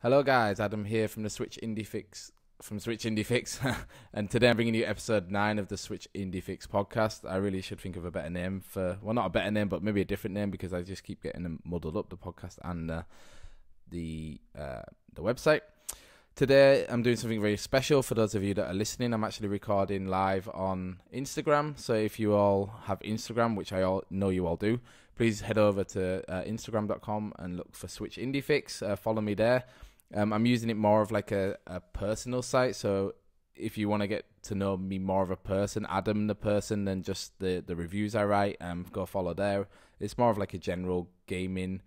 Hello guys, Adam here from the Switch Indie Fix and today I'm bringing you episode 9 of the Switch Indie Fix podcast. I really should think of a better name well, not a better name, but maybe a different name because I just keep getting them muddled up, the podcast and the website. Today I'm doing something very special for those of you that are listening. I'm actually recording live on Instagram, so if you all have Instagram, which I all know you all do, please head over to Instagram.com and look for Switch Indie Fix. Follow me there. I'm using it more of like a personal site, so if you want to get to know me more of a person, Adam the person, than just the reviews I write, go follow there. It's more of like a general gaming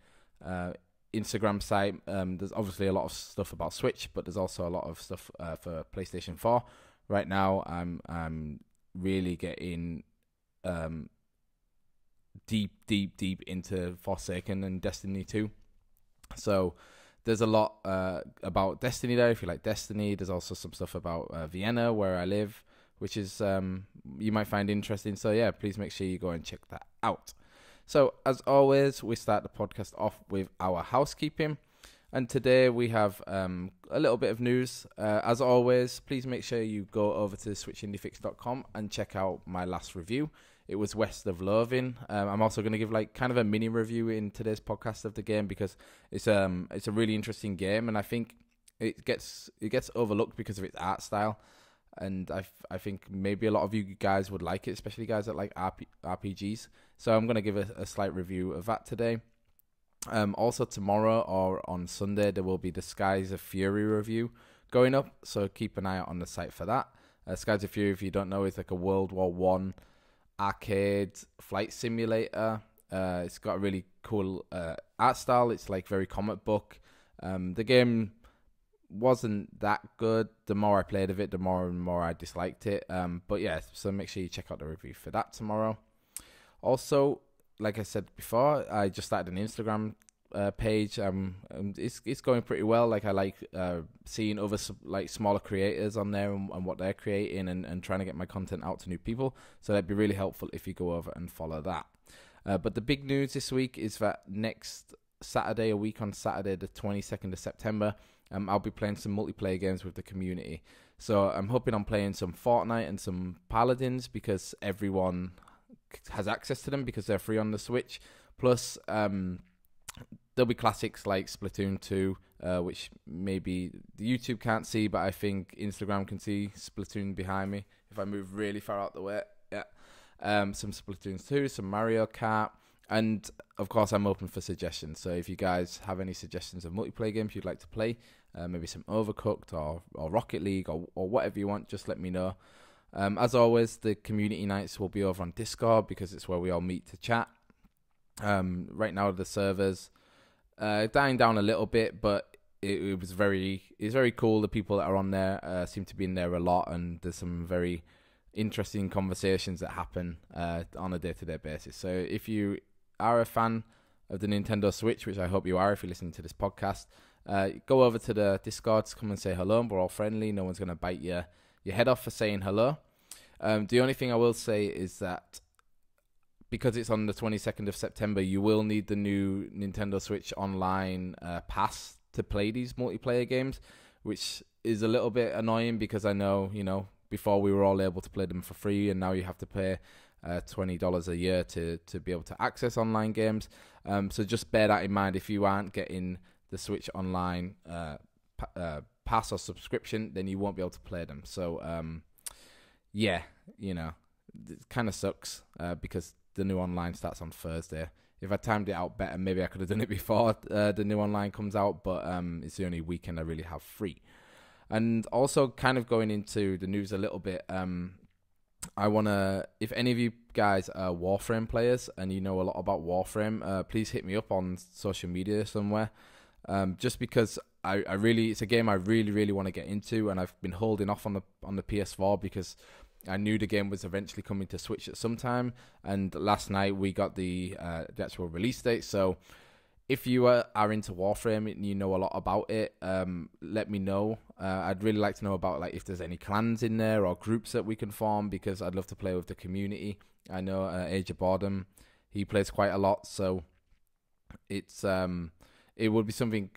Instagram site. There's obviously a lot of stuff about Switch, but there's also a lot of stuff for PlayStation 4. Right now, I'm really getting deep into Forsaken and Destiny 2. So there's a lot about Destiny there, if you like Destiny. There's also some stuff about Vienna, where I live, which is you might find interesting. So yeah, please make sure you go and check that out. So as always, we start the podcast off with our housekeeping. And today we have a little bit of news. As always, please make sure you go over to switchindiefix.com and check out my last review. It was West of Loathing. I'm also going to give like kind of a mini review in today's podcast of the game because it's a really interesting game, and I think it gets overlooked because of its art style. And I think maybe a lot of you guys would like it, especially guys that like RPGs. So I'm going to give a slight review of that today. Also tomorrow or on Sunday there will be the Skies of Fury review going up, so keep an eye out on the site for that. Skies of Fury, if you don't know, is like a World War One arcade flight simulator. It's got a really cool art style. It's like very comic book. The game wasn't that good. The more I played of it, the more and more I disliked it. But yeah, so make sure you check out the review for that tomorrow. Also, like I said before, I just started an Instagram page. It's going pretty well. Like I like seeing other like smaller creators on there and what they're creating and trying to get my content out to new people. So that'd be really helpful if you go over and follow that. But the big news this week is that next Saturday, a week on Saturday, the 22nd of September, I'll be playing some multiplayer games with the community. So I'm hoping I'm playing some Fortnite and some Paladins because everyone has access to them because they're free on the Switch. Plus, there'll be classics like Splatoon 2, which maybe the YouTube can't see, but I think Instagram can see Splatoon behind me if I move really far out the way. Yeah, some Splatoon 2, some Mario Kart, and of course I'm open for suggestions. So if you guys have any suggestions of multiplayer games you'd like to play, maybe some Overcooked or Rocket League or whatever you want, just let me know. As always, the community nights will be over on Discord because it's where we all meet to chat. Right now the servers dying down a little bit, but it's very cool. The people that are on there seem to be in there a lot, and there's some very interesting conversations that happen on a day-to-day basis. So if you are a fan of the Nintendo Switch, which I hope you are if you're listening to this podcast, go over to the Discord to come and say hello. We're all friendly. No one's going to bite your head off for saying hello. The only thing I will say is that because it's on the 22nd of September, you will need the new Nintendo Switch Online pass to play these multiplayer games, which is a little bit annoying because I know, before we were all able to play them for free, and now you have to pay $20 a year to be able to access online games. So just bear that in mind. If you aren't getting the Switch Online pass or subscription, then you won't be able to play them. So yeah, it kind of sucks because the new online starts on Thursday. If I timed it out better, maybe I could have done it before the new online comes out, but it's the only weekend I really have free. And also kind of going into the news a little bit, I want to, if any of you guys are Warframe players and you know a lot about Warframe, please hit me up on social media somewhere. Just because it's a game I really want to get into, and I've been holding off on the PS4 because I knew the game was eventually coming to Switch at some time, and last night we got the actual release date. So if you are into Warframe and you know a lot about it, let me know. I'd really like to know about like if there's any clans in there or groups that we can form, because I'd love to play with the community. I know Age of Boredom, he plays quite a lot, so it's it would be something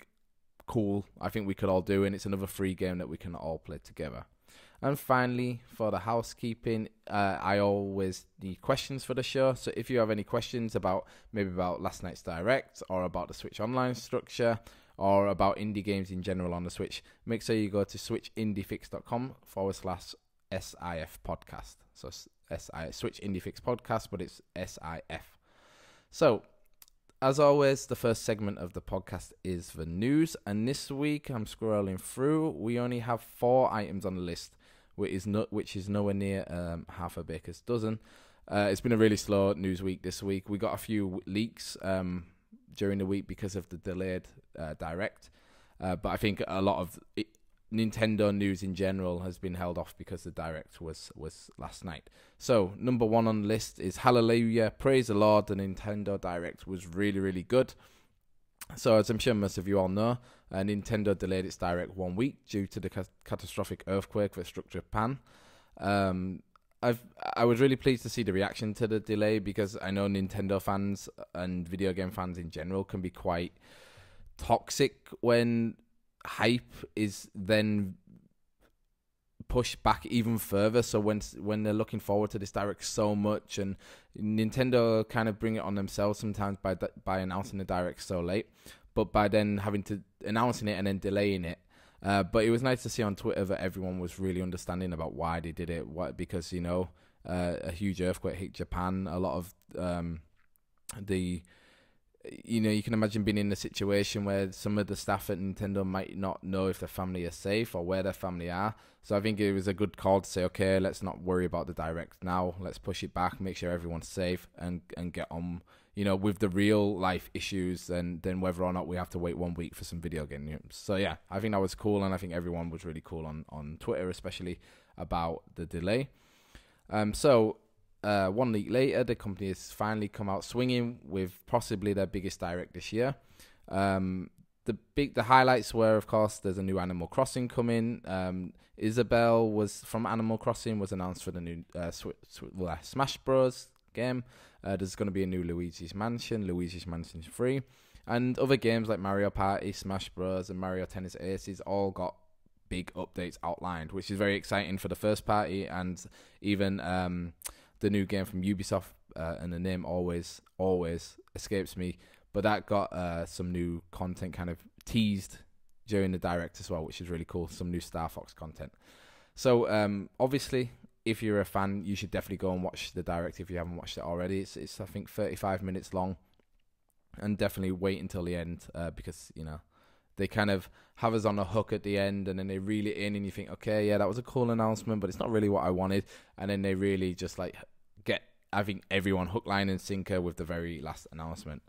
cool. I think we could all do, and it's another free game that we can all play together. And finally, for the housekeeping, I always need questions for the show. So if you have any questions about last night's Direct, or about the Switch Online structure, or about indie games in general on the Switch, make sure you go to switchindiefix.com/SIF podcast. So Switch Indie Fix podcast, but it's SIF. So, as always, the first segment of the podcast is the news. And this week, I'm scrolling through. We only have 4 items on the list, which is nowhere near half a baker's dozen. It's been a really slow news week this week. We got a few leaks during the week because of the delayed Direct. But I think a lot of Nintendo news in general has been held off because the Direct was last night. So, number 1 on the list is Hallelujah, Praise the Lord. The Nintendo Direct was really, really good. So, as I'm sure most of you all know, Nintendo delayed its Direct 1 week due to the catastrophic earthquake that struck Japan. I was really pleased to see the reaction to the delay, because I know Nintendo fans and video game fans in general can be quite toxic when hype is then pushed back even further. So when they're looking forward to this Direct so much, and Nintendo kind of bring it on themselves sometimes by announcing the Direct so late, but by then having to announcing it and then delaying it. But it was nice to see on Twitter that everyone was really understanding about why they did it. Because a huge earthquake hit Japan. A lot of you can imagine being in a situation where some of the staff at Nintendo might not know if their family are safe or where their family are. So I think it was a good call to say, okay, let's not worry about the Direct now. Let's push it back, make sure everyone's safe, and get on, with the real life issues, and then whether or not we have to wait 1 week for some video game news. So yeah, I think that was cool, and I think everyone was really cool on Twitter, especially about the delay. 1 week later, the company has finally come out swinging with possibly their biggest Direct this year. The highlights were, of course, there's a new Animal Crossing coming. Isabelle from Animal Crossing was announced for the new Smash Bros. Game. There's going to be a new Luigi's Mansion 3, and other games like Mario Party, Smash Bros, and Mario Tennis Aces all got big updates outlined, which is very exciting for the first party, and even the new game from Ubisoft, and the name always escapes me, but that got some new content kind of teased during the Direct as well, which is really cool. Some new Star Fox content. So obviously, if you're a fan, you should definitely go and watch the Direct if you haven't watched it already. It's I think 35 minutes long, and definitely wait until the end, because they kind of have us on a hook at the end, and then they reel it in, and you think, okay, yeah, that was a cool announcement, but it's not really what I wanted. And then they really just get, I think, everyone hook, line, and sinker with the very last announcement.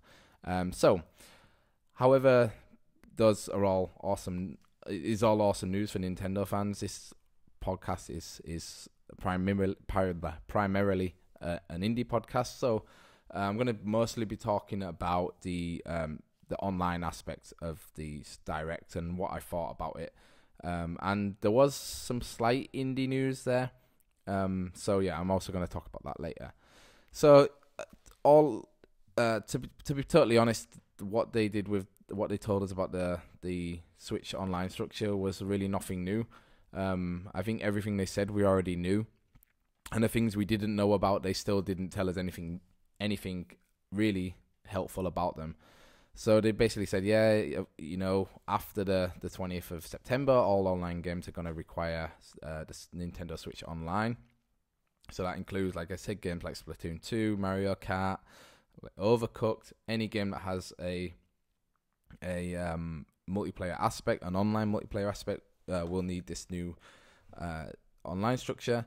However, those are all awesome. Is all awesome news for Nintendo fans. This podcast is primarily an indie podcast, so I'm going to mostly be talking about the online aspects of the Direct and what I thought about it. And there was some slight indie news there. So yeah, I'm also going to talk about that later. So to be totally honest, what they told us about the Switch Online structure was really nothing new. I think everything they said we already knew, and the things we didn't know about, they still didn't tell us anything really helpful about them. So they basically said, after the 20th of September, all online games are going to require the Nintendo Switch Online. So that includes, like I said, games like Splatoon 2, Mario Kart, Overcooked, any game that has a multiplayer aspect, an online multiplayer aspect, will need this new online structure.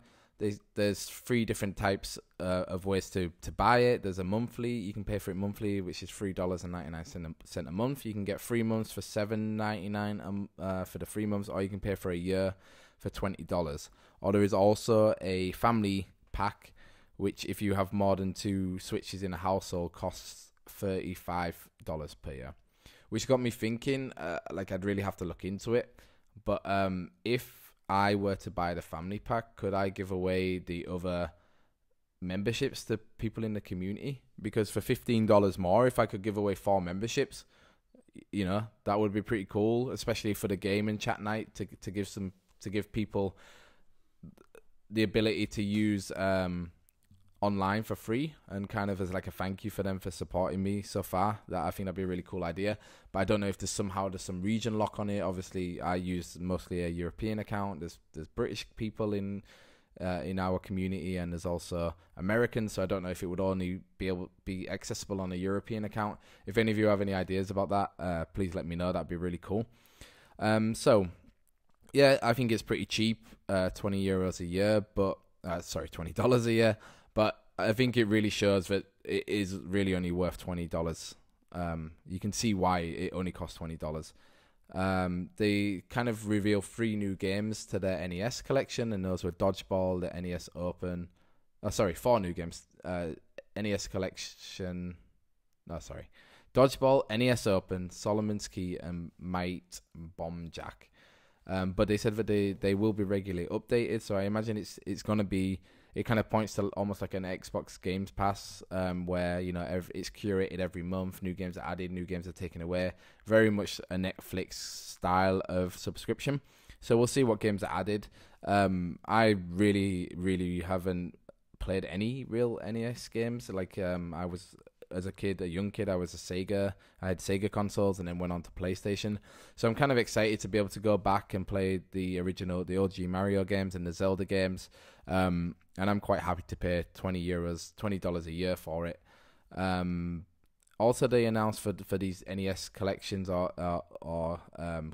There's 3 different types of ways to buy it. There's a monthly. You can pay for it monthly, which is $3.99 a month. You can get 3 months for $7.99 for the 3 months, or you can pay for a year for $20. Or there is also a family pack, which if you have more than 2 Switches in a household, costs $35 per year. Which got me thinking, I'd really have to look into it. But if I were to buy the family pack, could I give away the other memberships to people in the community? Because for $15 more, if I could give away 4 memberships, that would be pretty cool, especially for the game and chat night to give people the ability to use online for free, and kind of as like a thank you for them for supporting me so far. That I think that'd be a really cool idea, but I don't know if there's some region lock on it. Obviously I use mostly a European account. There's British people in our community, and there's also Americans, so I don't know if it would only be accessible on a European account. If any of you have any ideas about that, please let me know. That'd be really cool. So yeah, I think it's pretty cheap, €20 a year, but $20 a year. But I think it really shows that it is really only worth $20. You can see why it only costs $20. They kind of reveal 3 new games to their NES collection, and those were Dodgeball, the NES Open. 4 new games. NES collection. Dodgeball, NES Open, Solomon's Key, and Might Bomb Jack. But they said that they will be regularly updated, so I imagine it's going to be. It kind of points to almost like an Xbox Games Pass, where it's curated every month. New games are added, new games are taken away. Very much a Netflix style of subscription. So we'll see what games are added. I really, really haven't played any real NES games. Like I was as a young kid, I was a Sega. I had Sega consoles and then went on to PlayStation. So I'm kind of excited to be able to go back and play the OG Mario games and the Zelda games. And I'm quite happy to pay $20 a year for it. Also, they announced for these NES collections or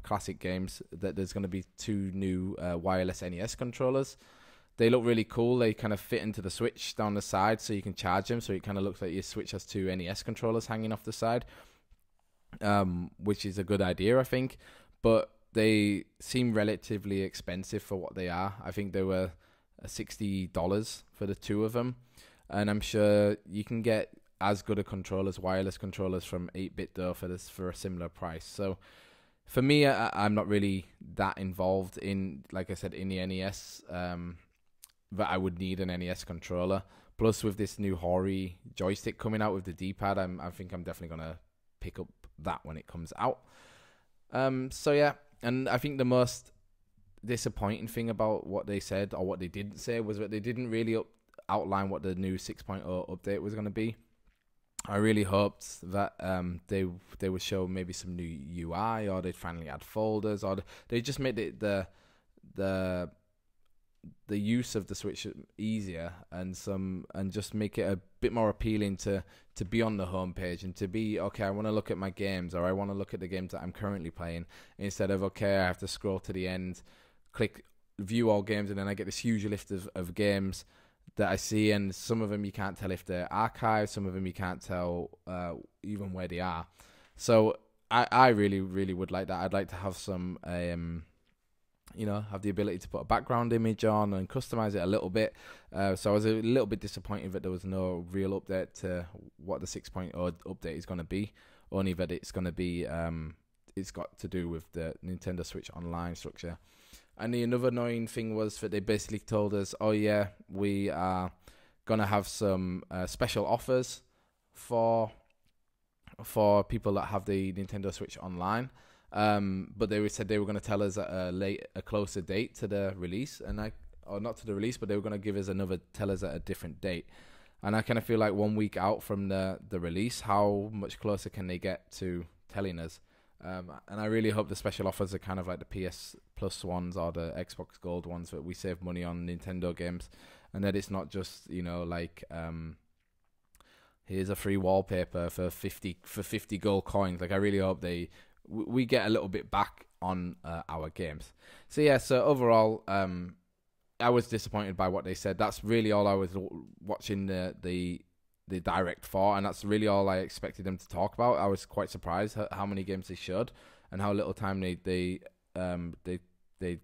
classic games that there's going to be 2 new wireless NES controllers. They look really cool. They kind of fit into the Switch down the side, so you can charge them. So it kind of looks like your Switch has 2 NES controllers hanging off the side, which is a good idea, I think. But they seem relatively expensive for what they are. I think they were $60 for the 2 of them, and I'm sure you can get as good a wireless controllers from 8-bit though for a similar price. So for me, I'm not really that involved in, like I said, in the NES. That I would need an NES controller. Plus, with this new Hori joystick coming out with the D-pad, I think I'm definitely gonna pick up that when it comes out. So yeah, and I think the most disappointing thing about what they said or what they didn't say was that they didn't really outline what the new 6.0 update was going to be. I really hoped that they would show maybe some new UI, or they'd finally add folders, or they just made it the use of the Switch easier and just make it a bit more appealing to be on the homepage and to be, okay, I want to look at my games, or I want to look at the games that I'm currently playing, instead of, okay, I have to scroll to the end, click view all games, and then I get this huge list of games that I see, and some of them you can't tell if they're archived, some of them you can't tell even where they are. So I really, really would like that. I'd like to have some have the ability to put a background image on and customize it a little bit. So I was a little bit disappointed that there was no real update to what the 6.0 update is going to be, only that it's going to be, it's got to do with the Nintendo Switch Online structure. And the another annoying thing was that they basically told us, oh yeah, we are going to have some special offers for people that have the Nintendo Switch Online. But they said they were going to tell us at a closer date to the release, or not to the release, but they were going to tell us at a different date. And I kind of feel like 1 week out from the release, how much closer can they get to telling us? And I really hope the special offers are kind of like the PS Plus ones or the Xbox Gold ones, that we save money on Nintendo games, and that it's not just here's a free wallpaper for 50 gold coins. Like, I really hope we get a little bit back on our games. So yeah, so overall, I was disappointed by what they said. That's really all I was watching the direct for, and that's really all I expected them to talk about. I was quite surprised how many games they showed and how little time they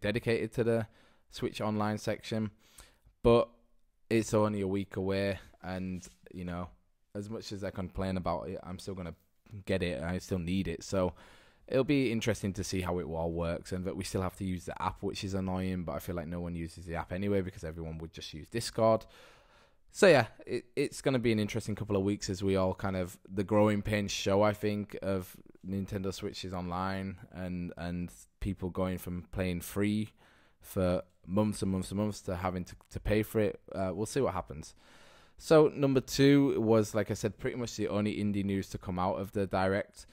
dedicated to the Switch Online section. But it's only a week away, and as much as I complain about it, I'm still gonna get it. I still need it, so it'll be interesting to see how it all works, and that we still have to use the app, which is annoying, but I feel like no one uses the app anyway because everyone would just use Discord. So yeah, it's going to be an interesting couple of weeks as we all kind of, the growing pains show, I think, of Nintendo Switches online, and people going from playing free for months and months and months to having to pay for it. We'll see what happens. So number 2 was, like I said, pretty much the only indie news to come out of the Direct.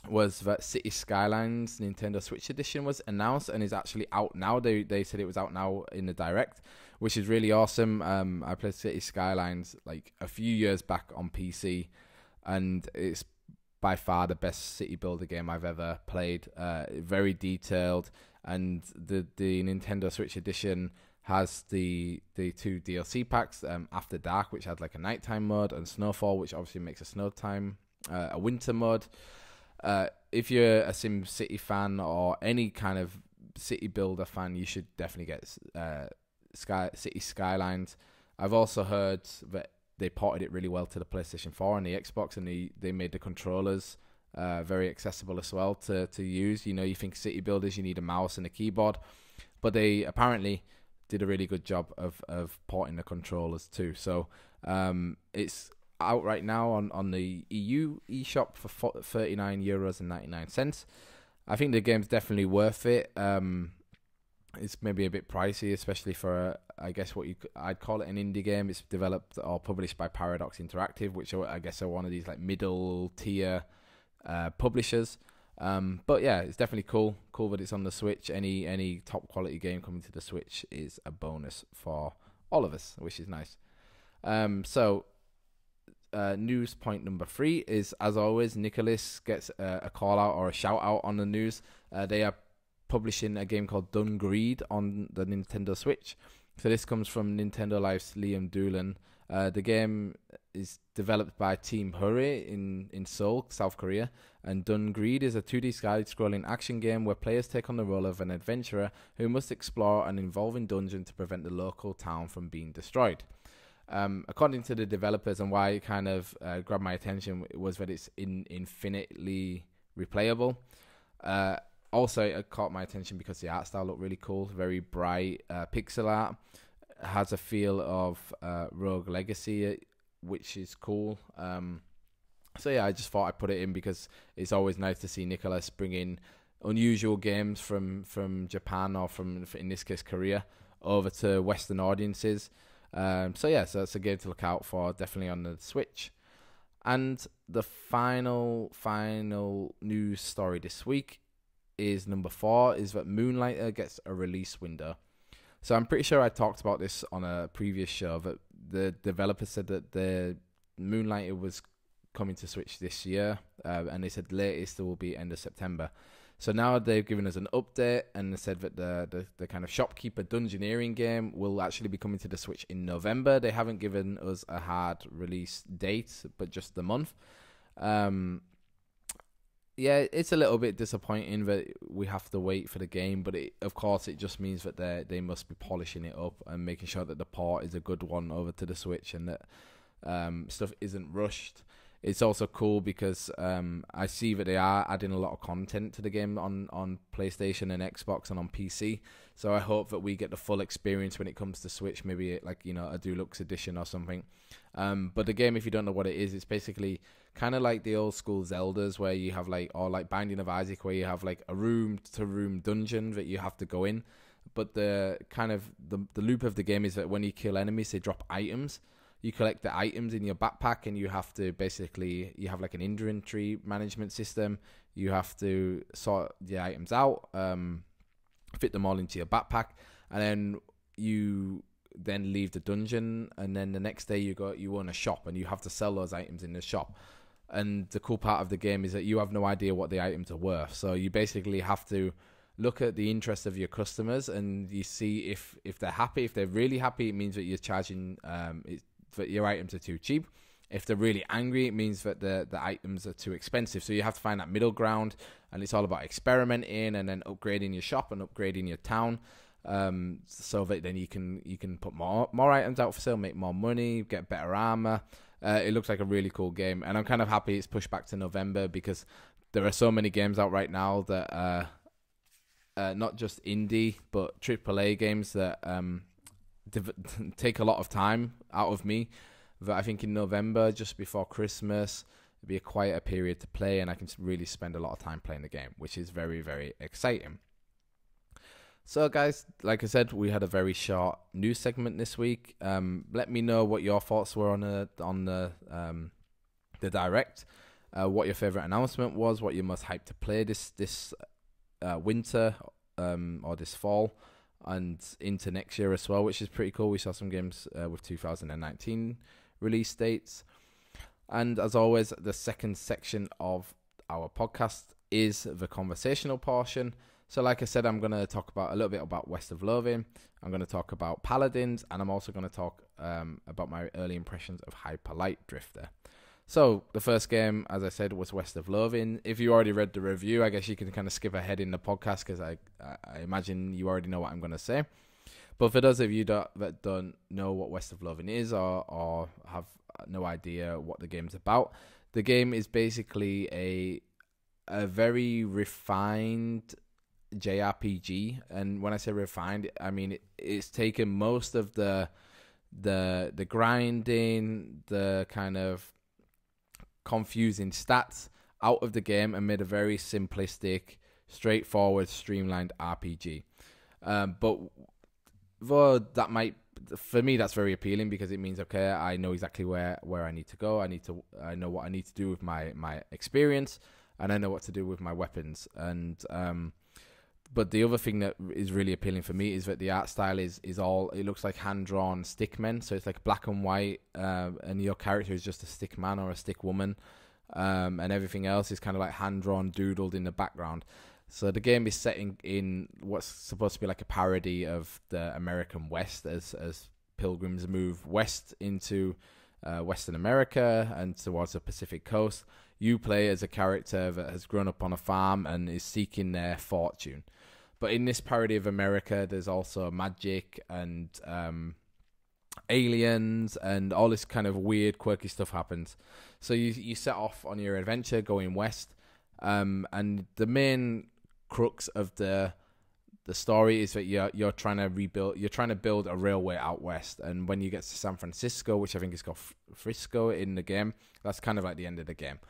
Was that City Skylines Nintendo Switch Edition was announced and is actually out now. They said it was out now in the Direct, which is really awesome. I played City Skylines like a few years back on PC, and it's by far the best city builder game I've ever played. Very detailed, and the Nintendo Switch Edition has the 2 DLC packs, After Dark, which had like a nighttime mode, and Snowfall, which obviously makes a winter mode. If you're a Sim City fan or any kind of city builder fan, you should definitely get City Skylines. I've also heard that they ported it really well to the PlayStation 4 and the Xbox, and they made the controllers very accessible as well to use. You know, you think city builders, you need a mouse and a keyboard, but they apparently did a really good job of porting the controllers too. So it's out right now on the EU eShop for €39.99. I think the game's definitely worth it. It's maybe a bit pricey, especially for I guess I'd call it an indie game. It's developed or published by Paradox Interactive, which I guess are one of these like middle tier publishers. But yeah, it's definitely cool that it's on the Switch. Any top quality game coming to the Switch is a bonus for all of us, which is nice. News point number 3 is, as always, Nicholas gets a call out or a shout out on the news. They are publishing a game called Done Greed on the Nintendo Switch. So this comes from Nintendo Life's Liam Doolan. The game is developed by Team Hurry in Seoul, South Korea, and Done Greed is a 2D side-scrolling action game where players take on the role of an adventurer who must explore an involving dungeon to prevent the local town from being destroyed. According to the developers, and why it kind of grabbed my attention, was that it's infinitely replayable. Also, it caught my attention because the art style looked really cool, very bright pixel art. It has a feel of Rogue Legacy, which is cool. So yeah, I just thought I'd put it in because it's always nice to see Nicholas bring in unusual games from Japan or from, in this case, Korea, over to Western audiences. So it's a game to look out for, definitely on the Switch. And the final news story this week is number 4, is that Moonlighter gets a release window. So I'm pretty sure I talked about this on a previous show, that the developer said that the Moonlighter was coming to Switch this year, and they said latest it will be end of September. So now they've given us an update and said that the kind of shopkeeper dungeoneering game will actually be coming to the Switch in November. They haven't given us a hard release date, but just the month. Yeah, it's a little bit disappointing that we have to wait for the game, but of course it just means that they must be polishing it up and making sure that the port is a good one over to the Switch, and that stuff isn't rushed. It's also cool because I see that they are adding a lot of content to the game on PlayStation and Xbox and on PC. So I hope that we get the full experience when it comes to Switch, maybe like, you know, a deluxe edition or something. But the game, if you don't know what it is, it's basically kind of like the old school Zeldas, where you have like Binding of Isaac, where you have like a room-to-room dungeon that you have to go in. But the kind of the loop of the game is that when you kill enemies, they drop items. You collect the items in your backpack, and you have to you have like an inventory management system. You have to sort the items out, fit them all into your backpack, and then you leave the dungeon, and then the next day you own a shop, and you have to sell those items in the shop. And the cool part of the game is that you have no idea what the items are worth, so you basically have to look at the interest of your customers, and you see if they're happy. If they're really happy, it means that you're charging that your items are too cheap. If they're really angry, it means that the items are too expensive. So you have to find that middle ground, and it's all about experimenting and then upgrading your shop and upgrading your town, so that then you can put more items out for sale, make more money, get better armor. It looks like a really cool game, and I'm kind of happy it's pushed back to November, because there are so many games out right now that are not just indie but AAA games that take a lot of time out of me. That I think in November, just before Christmas, It'll be a quieter period to play, and I can really spend a lot of time playing the game, which is very, very exciting. So, guys, like I said, we had a very short news segment this week. Let me know what your thoughts were on the direct. What your favorite announcement was, what you're most hyped to play this winter or this fall, and into next year as well, which is pretty cool. We saw some games with 2019 release dates. And as always, the second section of our podcast is the conversational portion. So like I said, I'm going to talk about a little bit about West of Loathing. I'm going to talk about Paladins, and I'm also going to talk about my early impressions of Hyper Light Drifter. So the first game, as I said, was West of Loathing. If you already read the review, I guess you can kind of skip ahead in the podcast because I imagine you already know what I'm going to say. But for those of you that don't know what West of Loathing is or have no idea what the game's about, the game is basically a very refined JRPG. And when I say refined, I mean it's taken most of the grinding, the kind of confusing stats out of the game and made a very simplistic, straightforward, streamlined RPG. But though that might, for me, that's very appealing because it means, okay, I know exactly where I need to go. I know what I need to do with my experience, and I know what to do with my weapons. And but the other thing that is really appealing for me is that the art style is all, it looks like hand-drawn stick men. So it's like black and white, and your character is just a stick man or a stick woman. And everything else is kind of like hand-drawn, doodled in the background. So the game is set in what's supposed to be like a parody of the American West as pilgrims move west into Western America and towards the Pacific coast. You play as a character that has grown up on a farm and is seeking their fortune. But in this parody of America, there's also magic and aliens and all this kind of weird, quirky stuff happens. So you set off on your adventure going west, and the main crux of the story is that you're trying to build a railway out west. And when you get to San Francisco, which I think is called Frisco in the game, that's kind of like the end of the game.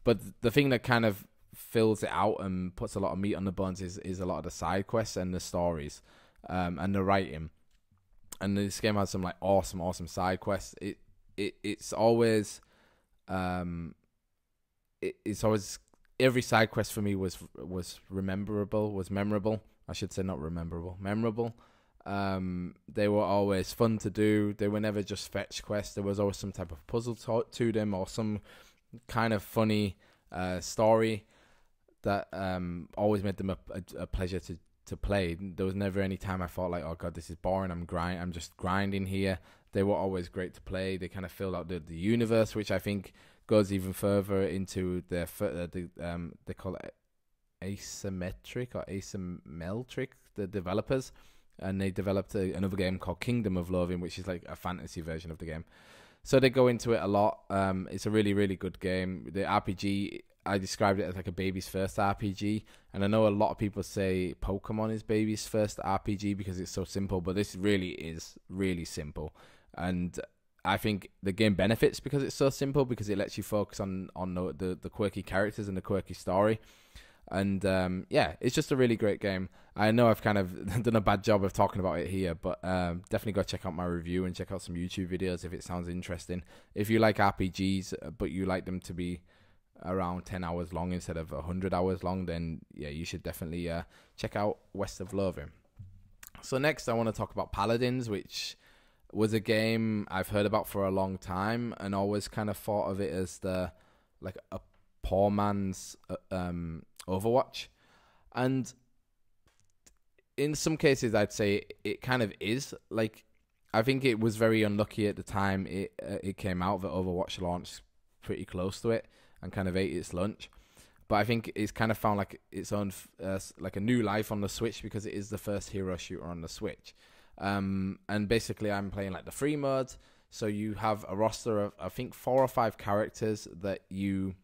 But the thing that kind of fills it out and puts a lot of meat on the bones is a lot of the side quests and the stories, and the writing. And this game has some like awesome side quests. It's always it's always, every side quest for me was memorable. I should say not rememberable, memorable. They were always fun to do. They were never just fetch quests. There was always some type of puzzle to them or some kind of funny story that always made them a pleasure to play. There was never any time I thought like, oh god, this is boring. I'm just grinding here. They were always great to play. They kind of filled out the universe, which I think goes even further into they call it asymmetric or asymmetric, the developers, and they developed another game called Kingdom of Loathing, which is like a fantasy version of the game. So they go into it a lot. It's a really, really good game. The RPG, I described it as like a baby's first RPG, and I know a lot of people say Pokemon is baby's first RPG because it's so simple, but this really is really simple. And I think the game benefits because it's so simple, because it lets you focus on the quirky characters and the quirky story. And yeah, it's just a really great game. I know I've kind of done a bad job of talking about it here, but definitely go check out my review and check out some YouTube videos if it sounds interesting. If you like RPGs, but you like them to be around 10 hours long instead of 100 hours long, then yeah, you should definitely check out West of Loathing. So next I want to talk about Paladins, which was a game I've heard about for a long time and always kind of thought of it as a poor man's Overwatch. And in some cases I'd say it kind of is. Like, I think it was very unlucky at the time it came out that Overwatch launched pretty close to it and kind of ate its lunch. But I think it's kind of found like its own like a new life on the Switch, because it is the first hero shooter on the Switch. And basically I'm playing like the free mode, so you have a roster of I think 4 or 5 characters that you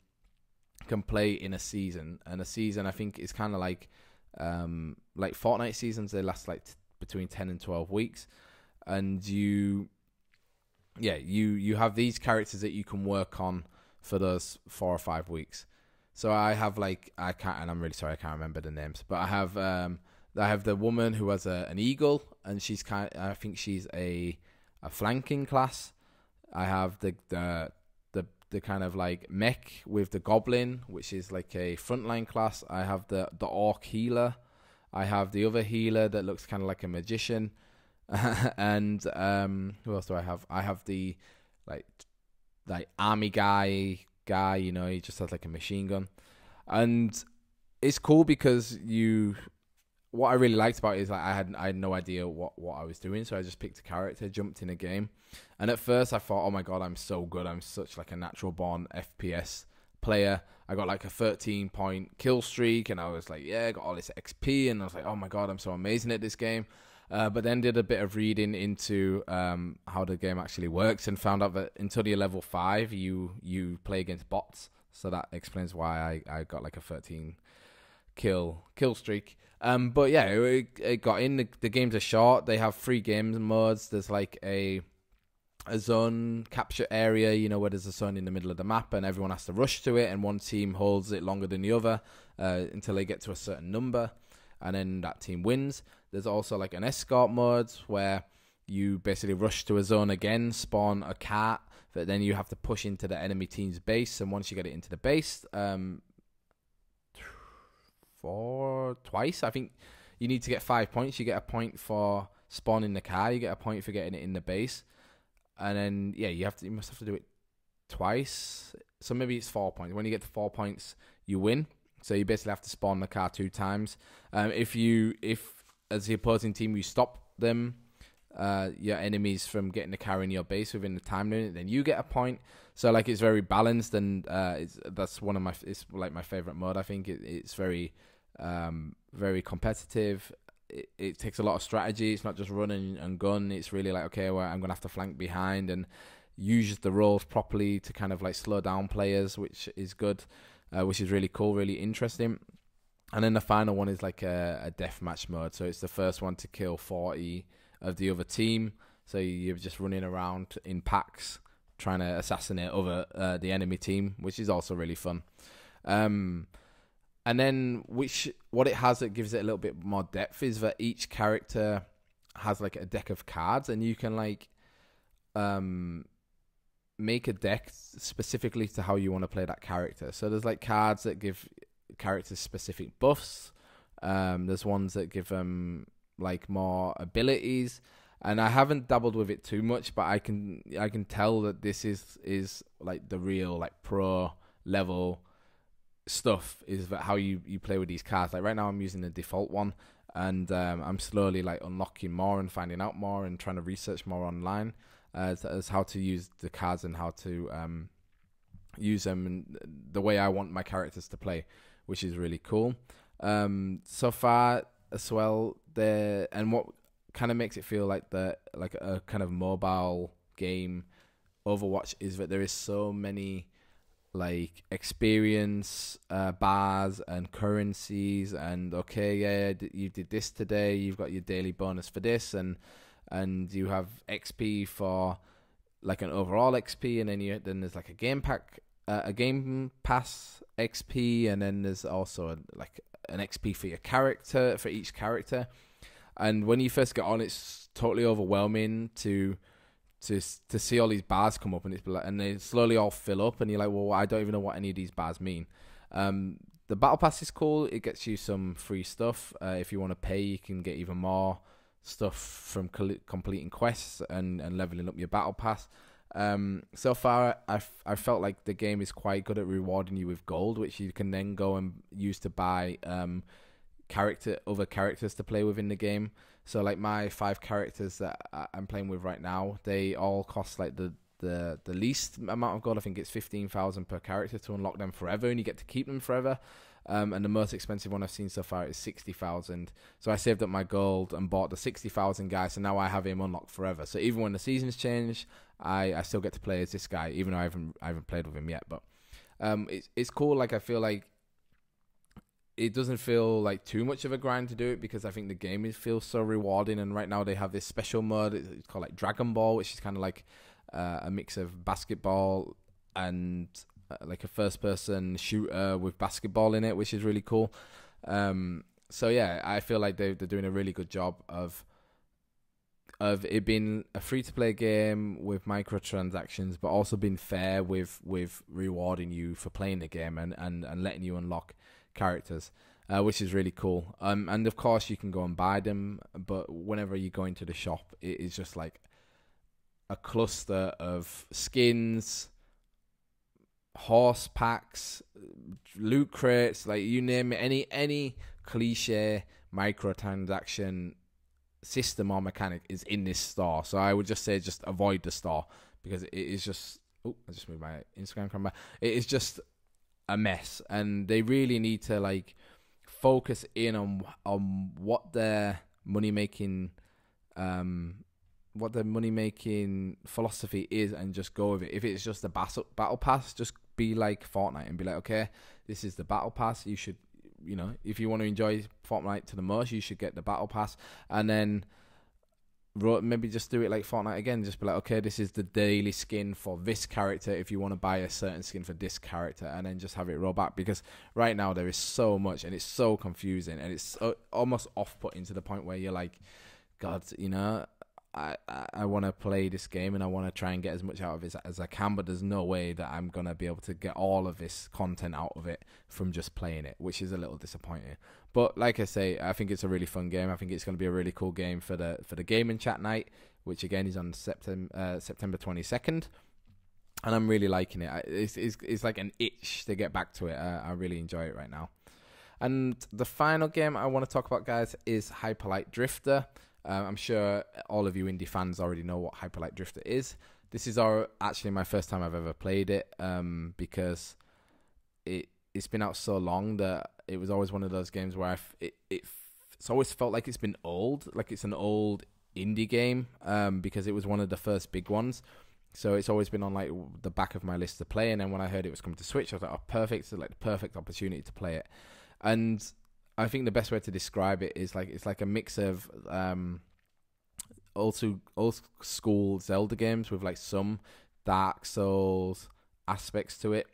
can play in a season. And a season I think is kind of like Fortnite seasons. They last like between 10 and 12 weeks, and you have these characters that you can work on for those 4 or 5 weeks. So I have like and I'm really sorry I can't remember the names, but I have the woman who has an eagle, and I think she's a flanking class. I have the kind of like mech with the goblin, which is like a frontline class. I have the orc healer. I have the other healer that looks kind of like a magician. And who else do I have? I have the like army guy, he just has like a machine gun. And it's cool because what I really liked about it is like I had no idea what I was doing, so I just picked a character, jumped in a game, and at first I thought, oh my god, I'm so good, I'm such like a natural born FPS player. I got like a 13-point kill streak, and I was like, yeah, I got all this XP, and I was like, oh my god, I'm so amazing at this game. But then did a bit of reading into how the game actually works, and found out that until you're level 5, you play against bots. So that explains why I got like a 13 kill streak. But yeah, it got in. The games are short. They have 3 games modes. There's like a zone capture area, where there's a zone in the middle of the map, and everyone has to rush to it, and one team holds it longer than the other until they get to a certain number, and then that team wins. There's also like an escort mode where you basically rush to a zone again, spawn a cart, but then you have to push into the enemy team's base, and once you get it into the base, twice, I think you need to get 5 points. You get a point for spawning the car, you get a point for getting it in the base, and then you must have to do it twice. So maybe it's 4 points. When you get to 4 points, you win. So you basically have to spawn the car 2 times. If as the opposing team you stop them, your enemies from getting the car in your base within the time limit, then you get a point. So like it's very balanced, and that's it's like my favorite mode. I think it's very very competitive. It takes a lot of strategy. It's not just run and gun. It's really like, okay, well, I'm gonna have to flank behind and use the roles properly to kind of like slow down players, which is good, which is really cool, really interesting. And then the final one is like a deathmatch mode. So it's the first one to kill 40 of the other team. So you're just running around in packs trying to assassinate the enemy team, which is also really fun. And then what it has that gives it a little bit more depth is that each character has like a deck of cards, and you can like make a deck specifically to how you want to play that character. So there's like cards that give characters specific buffs. There's ones that give them like more abilities, and I haven't dabbled with it too much, but I can tell that this is like the real like pro level stuff, is that how you play with these cards. Like right now I'm using the default one, and I'm slowly like unlocking more and finding out more and trying to research more online as how to use the cards and how to use them and the way I want my characters to play, which is really cool. So far as well, and what kind of makes it feel like a kind of mobile game Overwatch is that there is so many like experience bars and currencies, and you did this today, you've got your daily bonus for this, and you have XP for like an overall XP, and then there's like a game pass XP, and then there's also like an XP for your character, for each character. And when you first get on, it's totally overwhelming to see all these bars come up, and they slowly all fill up, and you're like, well, I don't even know what any of these bars mean. The battle pass is cool. It gets you some free stuff. If you want to pay, you can get even more stuff from completing quests and leveling up your battle pass. So far, I felt like the game is quite good at rewarding you with gold, which you can then go and use to buy other characters to play with in the game. So like my 5 characters that I'm playing with right now, they all cost like the least amount of gold. I think it's 15,000 per character to unlock them forever, and you get to keep them forever. And the most expensive one I've seen so far is 60,000. So I saved up my gold and bought the 60,000 guy, so now I have him unlocked forever. So even when the seasons change, I still get to play as this guy, even though I haven't played with him yet. But it's cool. Like I feel like it doesn't feel like too much of a grind to do it, because I think the game feels so rewarding. And right now they have this special mode. It's called like Dragon Ball, which is kind of like a mix of basketball and like a first person shooter with basketball in it, which is really cool. So yeah, I feel like they're doing a really good job of it being a free to play game with microtransactions, but also being fair with rewarding you for playing the game and letting you unlock characters, which is really cool. And of course you can go and buy them, but whenever you go into the shop, it is just like a cluster of skins, horse packs, loot crates, like you name it, any cliche microtransaction system or mechanic is in this store. So I would just say just avoid the store, because it is just I just moved my Instagram camera. It is just a mess, and they really need to like focus in on what their money making philosophy is, and just go with it. If it's just a battle pass, just be like Fortnite and be like, okay, this is the battle pass. You should, if you want to enjoy Fortnite to the most, you should get the battle pass, and then maybe just do it like Fortnite again. Just be like, okay, this is the daily skin for this character. If you want to buy a certain skin for this character, and then just have it roll back, because right now there is so much, and it's so confusing, and it's almost off-putting to the point where you're like, God, I want to play this game and I want to try and get as much out of it as I can, but there's no way that I'm going to be able to get all of this content out of it from just playing it, which is a little disappointing. But like I say, I think it's a really fun game. I think it's going to be a really cool game for the gaming chat night, which again is on September 22nd. And I'm really liking it. It's like an itch to get back to it. I really enjoy it right now. And the final game I want to talk about, guys, is Hyper Light Drifter. I'm sure all of you indie fans already know what Hyper Light Drifter is. This is actually my first time I've ever played it, because it's been out so long that it was always one of those games where it's always felt like it's been old, like it's an old indie game, because it was one of the first big ones. So it's always been on like the back of my list to play, and then when I heard it was coming to Switch, I was like, oh, perfect! So like the perfect opportunity to play it. And I think the best way to describe it is like it's like a mix of old school Zelda games with like some Dark Souls aspects to it.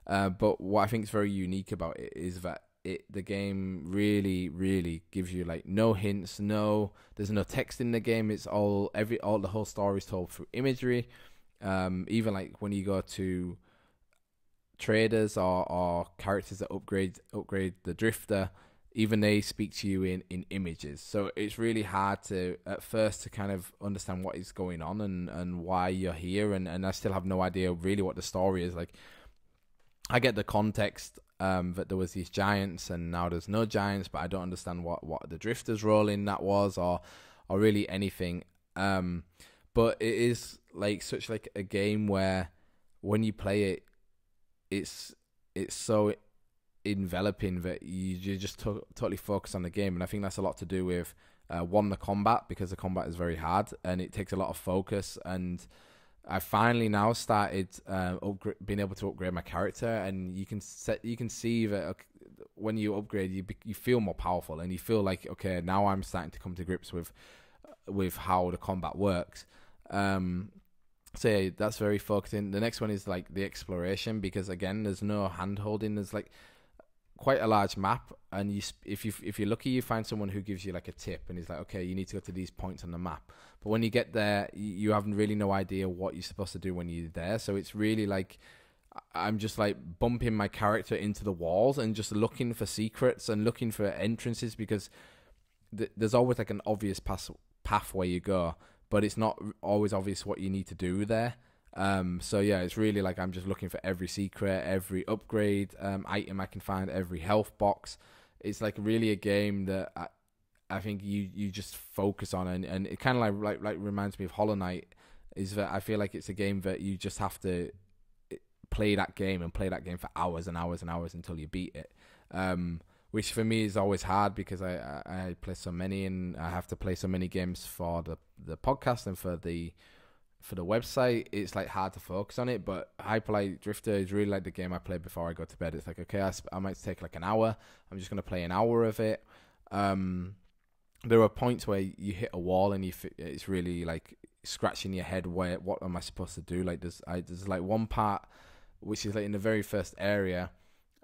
But what I think is very unique about it is that the game really, really gives you like no hints, there's no text in the game. It's all the whole story is told through imagery. Even like when you go to traders or characters that upgrade the drifter, even they speak to you in images. So it's really hard at first to kind of understand what is going on and why you're here, and I still have no idea really what the story is. Like, I get the context that there was these giants and now there's no giants, but I don't understand what the drifter's role in that was, or really anything. But it is like such like a game where when you play it, it's so enveloping that you just totally focus on the game. And I think that's a lot to do with the combat, because the combat is very hard and it takes a lot of focus. And I finally now started being able to upgrade my character, and you can see that when you upgrade, you feel more powerful, and you feel like, okay, now I'm starting to come to grips with how the combat works. So yeah, that's very focusing. The next one is like the exploration, because again, there's no hand holding. There's like quite a large map, and if you're lucky, you find someone who gives you like a tip, and he's like, okay, you need to go to these points on the map. But when you get there, you have really no idea what you're supposed to do when you're there. So it's really like I'm just like bumping my character into the walls and just looking for secrets and looking for entrances, because there's always like an obvious path where you go, but it's not always obvious what you need to do there. So yeah, it's really like I'm just looking for every secret, every upgrade item I can find, every health box. It's like really a game that I think you just focus on, and it kind of like reminds me of Hollow Knight, is that I feel like it's a game that you just have to play that game for hours and hours and hours until you beat it. Which for me is always hard, because I play so many, and I have to play so many games for the podcast and for the website. It's like hard to focus on it. But Hyper Light Drifter is really like the game I play before I go to bed. It's like, okay, I might take like an hour. I'm just going to play an hour of it. There are points where you hit a wall and it's really like scratching your head. What am I supposed to do? Like there's like one part which is like in the very first area.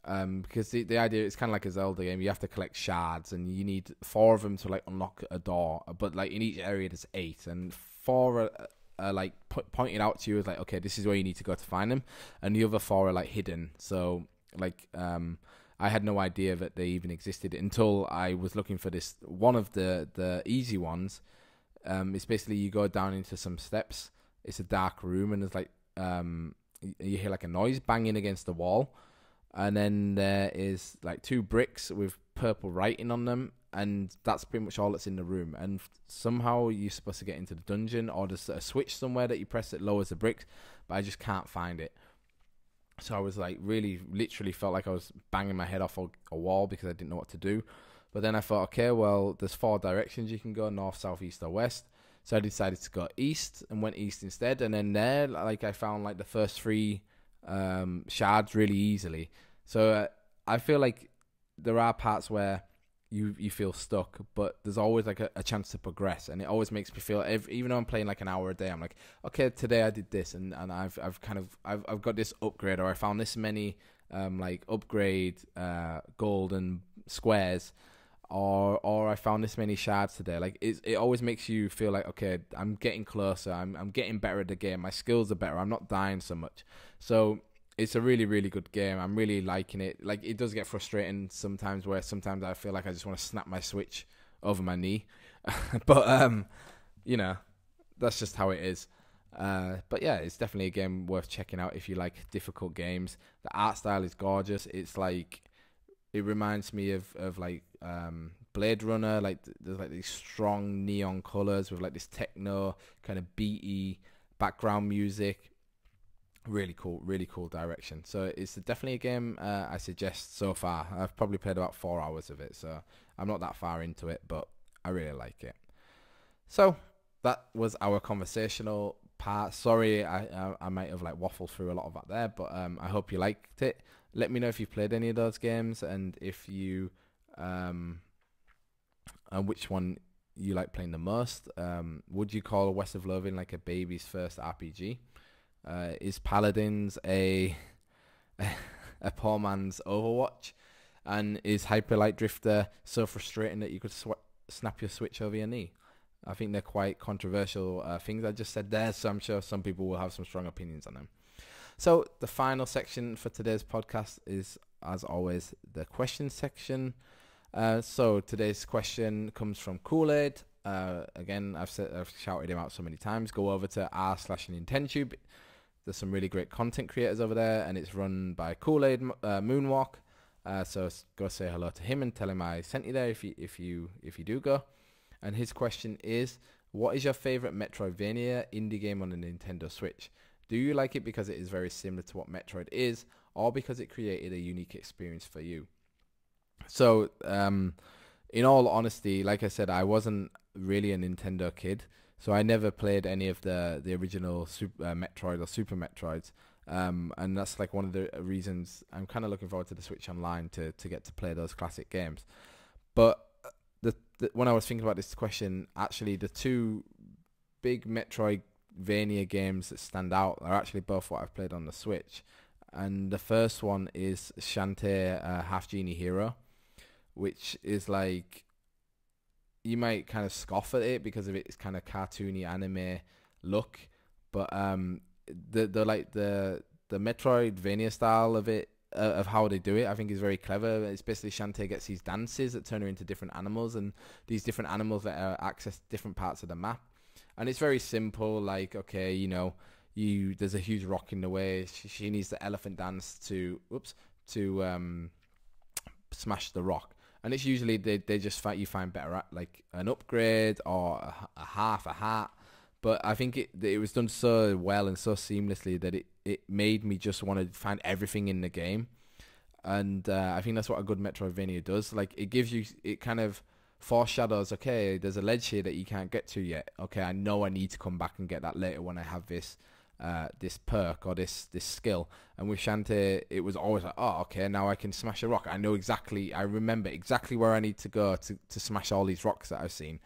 Because the idea, it's kind of like a Zelda game. You have to collect shards, and you need 4 of them to like unlock a door. But like in each area, there's 8, and 4 are like pointed out to you as like, okay, this is where you need to go to find them, and the other 4 are like hidden. So like I had no idea that they even existed until I was looking for this one of the easy ones. It's basically you go down into some steps. It's a dark room, and there's like you hear like a noise banging against the wall. And then there is like 2 bricks with purple writing on them, and that's pretty much all that's in the room. And somehow you're supposed to get into the dungeon, or there's a switch somewhere that you press that lowers the bricks, but I just can't find it. So I was like literally felt like I was banging my head off a wall because I didn't know what to do. But then I thought, okay, well, there's 4 directions you can go: north, south, east, or west. So I decided to go east and went east instead. And then there, like, I found like the first 3 shards really easily. So I feel like there are parts where you feel stuck, but there's always like a chance to progress, and it always makes me feel, even though I'm playing like an hour a day, I'm like, okay, today I did this, and I've got this upgrade, or I found this many like upgrade golden squares, or I found this many shards today. Like it always makes you feel like, okay, I'm getting closer, I'm getting better at the game, my skills are better, I'm not dying so much. So it's a really, really good game. I'm really liking it. Like, it does get frustrating sometimes, where sometimes I feel like I just want to snap my Switch over my knee. But, you know, that's just how it is. But yeah, it's definitely a game worth checking out if you like difficult games. The art style is gorgeous. It's like, it reminds me of like Blade Runner. Like, there's like these strong neon colors with like this techno kind of beaty background music. Really cool direction. So it's definitely a game I suggest so far. I've probably played about 4 hours of it, so I'm not that far into it, but I really like it. So that was our conversational part. Sorry, I might have like waffled through a lot of that there, but I hope you liked it. Let me know if you've played any of those games, and if you and which one you like playing the most. Would you call West of Loathing like a baby's first RPG? Is Paladins a poor man's Overwatch? And is Hyper Light Drifter so frustrating that you could snap your Switch over your knee? I think they're quite controversial things I just said there, so I'm sure some people will have some strong opinions on them. So the final section for today's podcast is, as always, the question section. So today's question comes from Kool-Aid. Again, I've shouted him out so many times. Go over to r/NintenTube. There's some really great content creators over there, and it's run by Kool-Aid Moonwalk. So go say hello to him and tell him I sent you there if you do go. And his question is, what is your favorite Metroidvania indie game on the Nintendo Switch? Do you like it because it is very similar to what Metroid is, or because it created a unique experience for you? So, in all honesty, like I said, I wasn't really a Nintendo kid. So I never played any of the original Metroid or Super Metroids, and that's like one of the reasons I'm kind of looking forward to the Switch Online to get to play those classic games. But when I was thinking about this question, actually the 2 big Metroidvania games that stand out are actually both what I've played on the Switch. And the first one is Shantae Half Genie Hero, which is like, you might kind of scoff at it because of its kind of cartoony anime look, but the Metroidvania style of it, of how they do it, I think is very clever. It's basically Shantae gets these dances that turn her into different animals, and these different animals let her access different parts of the map. And it's very simple, like, okay, you know, there's a huge rock in the way. She needs the elephant dance to smash the rock. And it's usually they just you find better at like an upgrade or a half a heart. But I think it was done so well and so seamlessly that it made me just want to find everything in the game. And I think that's what a good Metroidvania does. Like, it kind of foreshadows, okay, there's a ledge here that you can't get to yet. Okay, I know I need to come back and get that later when I have this perk or this skill. And with Shantae, it was always like, oh, okay, now I can smash a rock. I remember exactly where I need to go to smash all these rocks that I've seen.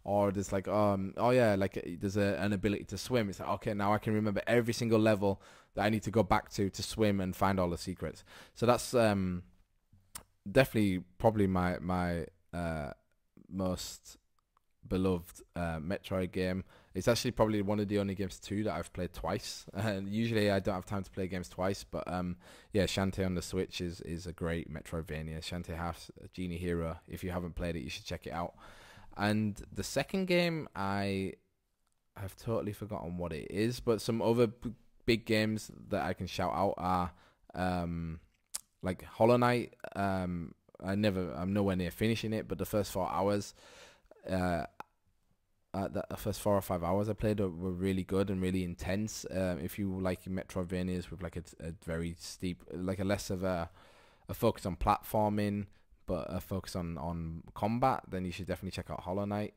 or there's like oh yeah, like there's an ability to swim. It's like, okay, now I can remember every single level that I need to go back to swim and find all the secrets. So that's definitely probably my most beloved Metroid game. It's actually probably one of the only games too that I've played twice. And usually I don't have time to play games twice, but yeah, Shantae on the Switch is a great Metroidvania. Shantae Half Genie Hero. If you haven't played it, you should check it out. And the second game, I have totally forgotten what it is, but some other big games that I can shout out are like Hollow Knight. I'm nowhere near finishing it, but the first 4 hours, the first 4 or 5 hours I played were really good and really intense. If you like Metroidvanias with like a very steep, like a less of a focus on platforming, but a focus on combat, then you should definitely check out Hollow Knight.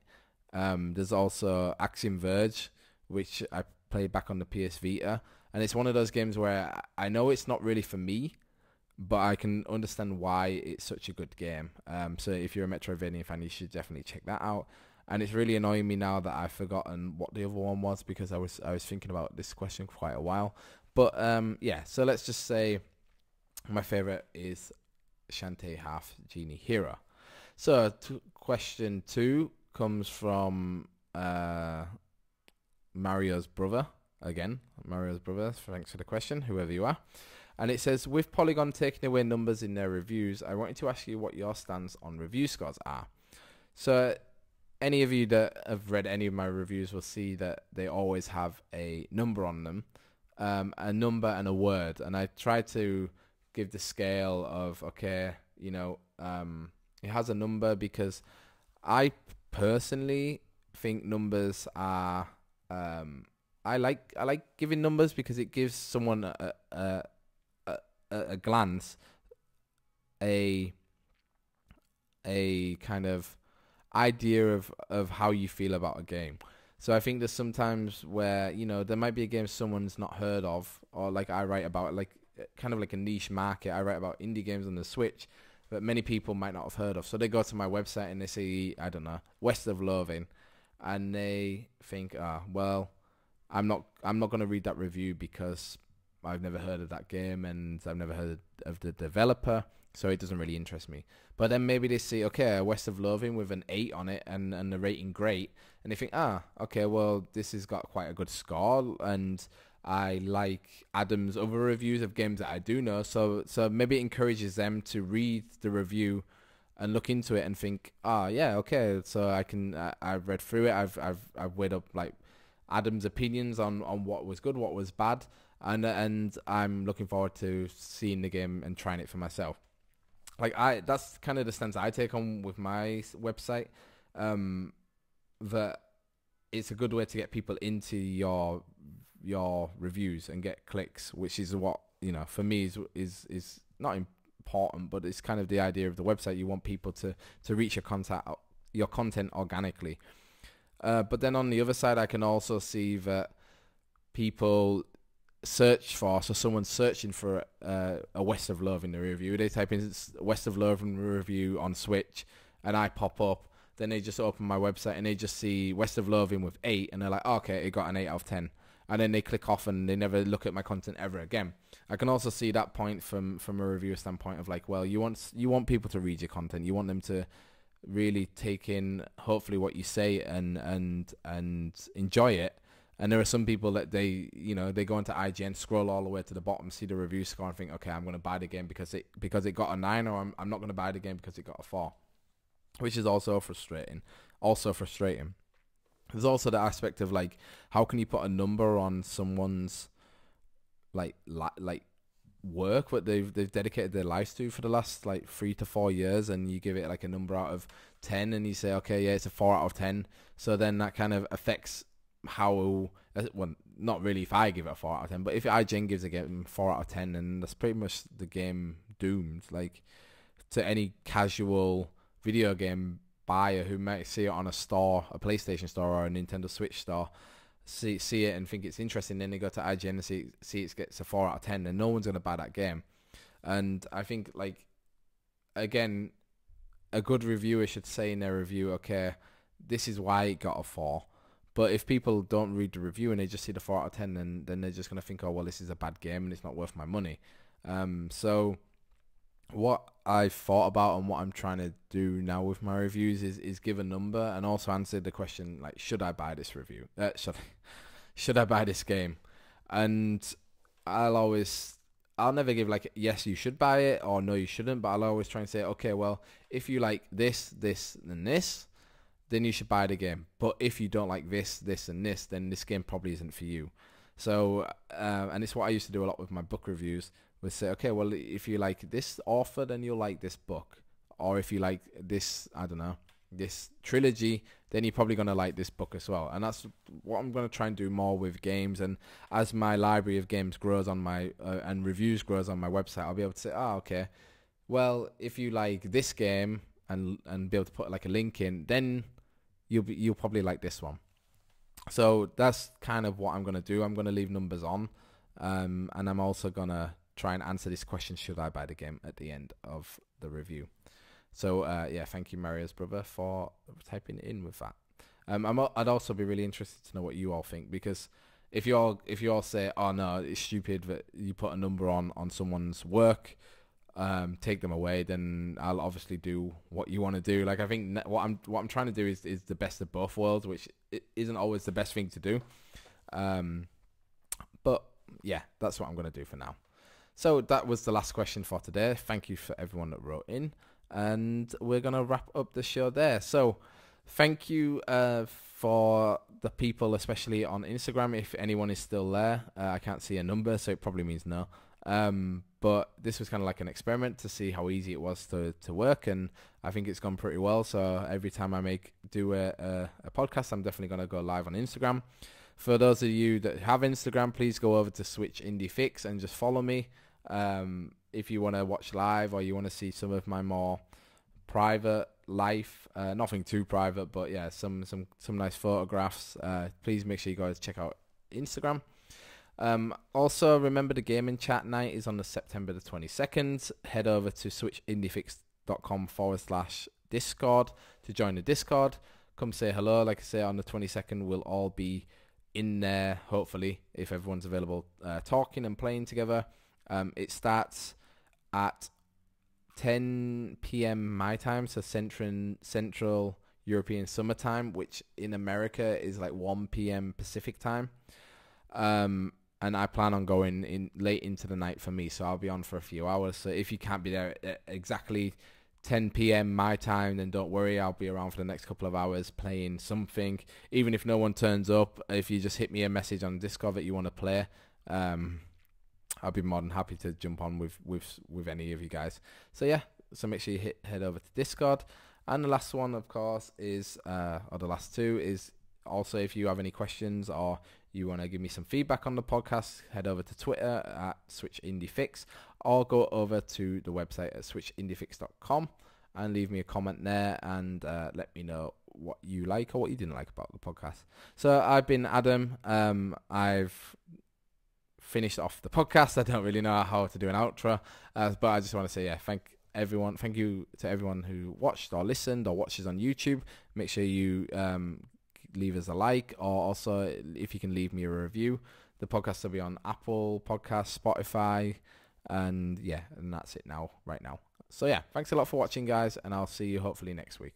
There's also Axiom Verge, which I played back on the PS Vita, and it's one of those games where I know it's not really for me, but I can understand why it's such a good game. So if you're a Metroidvania fan, you should definitely check that out. And it's really annoying me now that I've forgotten what the other one was, because I was thinking about this question for quite a while. But yeah, so let's just say my favorite is Shantae Half Genie Hero. So question 2 comes from Mario's brother. Again, Mario's brother. Thanks for the question, whoever you are. And it says, with Polygon taking away numbers in their reviews, I wanted to ask you what your stance on review scores are. So any of you that have read any of my reviews will see that they always have a number on them, a number and a word. And I try to give the scale of, okay, you know, it has a number because I personally think numbers are, I like giving numbers because it gives someone a glance, a kind of idea of how you feel about a game. So I think there's sometimes where, you know, there might be a game someone's not heard of, or like I write about, like kind of like a niche market. I write about indie games on the Switch that many people might not have heard of. So they go to my website and they see, I don't know, West of Loathing, and they think, well, I'm not going to read that review because I've never heard of that game and I've never heard of the developer, so it doesn't really interest me. But then maybe they see, okay, West of Loathing with an 8 on it and the rating great, and they think, okay, well, this has got quite a good score, and I like Adam's other reviews of games that I do know, so maybe it encourages them to read the review and look into it and think, yeah, okay, so I've read through it, I've weighed up like Adam's opinions on what was good, what was bad, and I'm looking forward to seeing the game and trying it for myself. Like that's kind of the stance I take on with my website. That it's a good way to get people into your reviews and get clicks, which is what, you know, for me is not important, but it's kind of the idea of the website. You want people to reach your content organically. But then on the other side, I can also see that people search for, so someone's searching for a West of Loathing review. They type in West of Loathing review on Switch, and I pop up. Then they just open my website and they just see West of Loathing with 8, and they're like, okay, it got an 8 out of 10. And then they click off and they never look at my content ever again. I can also see that point from a reviewer standpoint of like, well, you want people to read your content. You want them to really take in, hopefully, what you say and enjoy it. And there are some people that they go into IGN, scroll all the way to the bottom, see the review score, and think, okay, I'm going to buy the game because it got a 9, or I'm not going to buy the game because it got a 4, which is also frustrating. There's also the aspect of like, how can you put a number on someone's like work what they've dedicated their lives to for the last like 3 to 4 years, and you give it like a number out of 10, and you say, okay, yeah, it's a 4 out of 10. So then that kind of affects how, well, not really if I give it a 4 out of 10, but if IGN gives a game 4 out of 10, then that's pretty much the game doomed. Like, to any casual video game buyer who might see it on a store, a PlayStation store or a Nintendo Switch store, see it and think it's interesting, then they go to IGN and see it gets a 4 out of 10, and no one's going to buy that game. And I think, like, again, a good reviewer should say in their review, okay, this is why it got a 4. But if people don't read the review and they just see the 4 out of 10, then they're just going to think, oh, well, this is a bad game and it's not worth my money. So what I've thought about and what I'm trying to do now with my reviews is give a number and also answer the question, like, should I buy this review? Should I buy this game? And I'll never give like, yes, you should buy it, or no, you shouldn't, but I'll always try and say, okay, well, if you like this, and this, then you should buy the game. But if you don't like this, and this, then this game probably isn't for you. So, and it's what I used to do a lot with my book reviews, was say, okay, well, if you like this author, then you'll like this book. Or if you like this, I don't know, this trilogy, then you're probably going to like this book as well. And that's what I'm going to try and do more with games. And as my library of games grows on my, and reviews grows on my website, I'll be able to say, oh, okay, well, if you like this game and be able to put like a link in, then you'll probably like this one. So that's kind of what I'm going to do. I'm going to leave numbers on. And I'm also going to try and answer this question, should I buy the game, at the end of the review. So, yeah, thank you, Mario's brother, for typing in with that. I'd also be really interested to know what you all think, because if you all say, oh, no, it's stupid that you put a number on someone's work, take them away, then I'll obviously do what you want to do. Like, I think what I'm trying to do is the best of both worlds, which isn't always the best thing to do. But, yeah, that's what I'm going to do for now. So that was the last question for today. Thank you for everyone that wrote in. And we're going to wrap up the show there. So thank you for the people, especially on Instagram, if anyone is still there. I can't see a number, so it probably means no. But this was kind of like an experiment to see how easy it was to work, and I think it's gone pretty well. So every time I do a podcast, I'm definitely going to go live on Instagram. For those of you that have Instagram, please go over to Switch Indie Fix and just follow me. If you want to watch live, or you want to see some of my more private life, nothing too private, but yeah, some nice photographs, please make sure you guys check out Instagram. Also, remember the gaming chat night is on the September the 22nd. Head over to switchindiefix.com/Discord to join the Discord. Come say hello. Like I say, on the 22nd, we'll all be in there, hopefully, if everyone's available, talking and playing together. It starts at 10 p.m. my time, so Central European Summer Time, which in America is like 1 p.m. Pacific Time. And I plan on going in late into the night for me, so I'll be on for a few hours. So if you can't be there at exactly 10 p.m. my time, then don't worry, I'll be around for the next couple of hours playing something. Even if no one turns up, if you just hit me a message on Discord that you want to play, I'll be more than happy to jump on with any of you guys. So yeah, so make sure you head over to Discord. And the last one, of course, is, or the last two, is also if you have any questions or you want to give me some feedback on the podcast, head over to Twitter at SwitchIndieFix, or go over to the website at switchindiefix.com and leave me a comment there and let me know what you like or what you didn't like about the podcast. So I've been Adam. I've finished off the podcast. I don't really know how to do an outro, but I just want to say, yeah, thank you to everyone who watched or listened or watches on YouTube. Make sure you leave us a like, or also if you can leave me a review. The podcast will be on Apple Podcasts, Spotify, and yeah, and that's it right now. So yeah, thanks a lot for watching, guys, and I'll see you hopefully next week.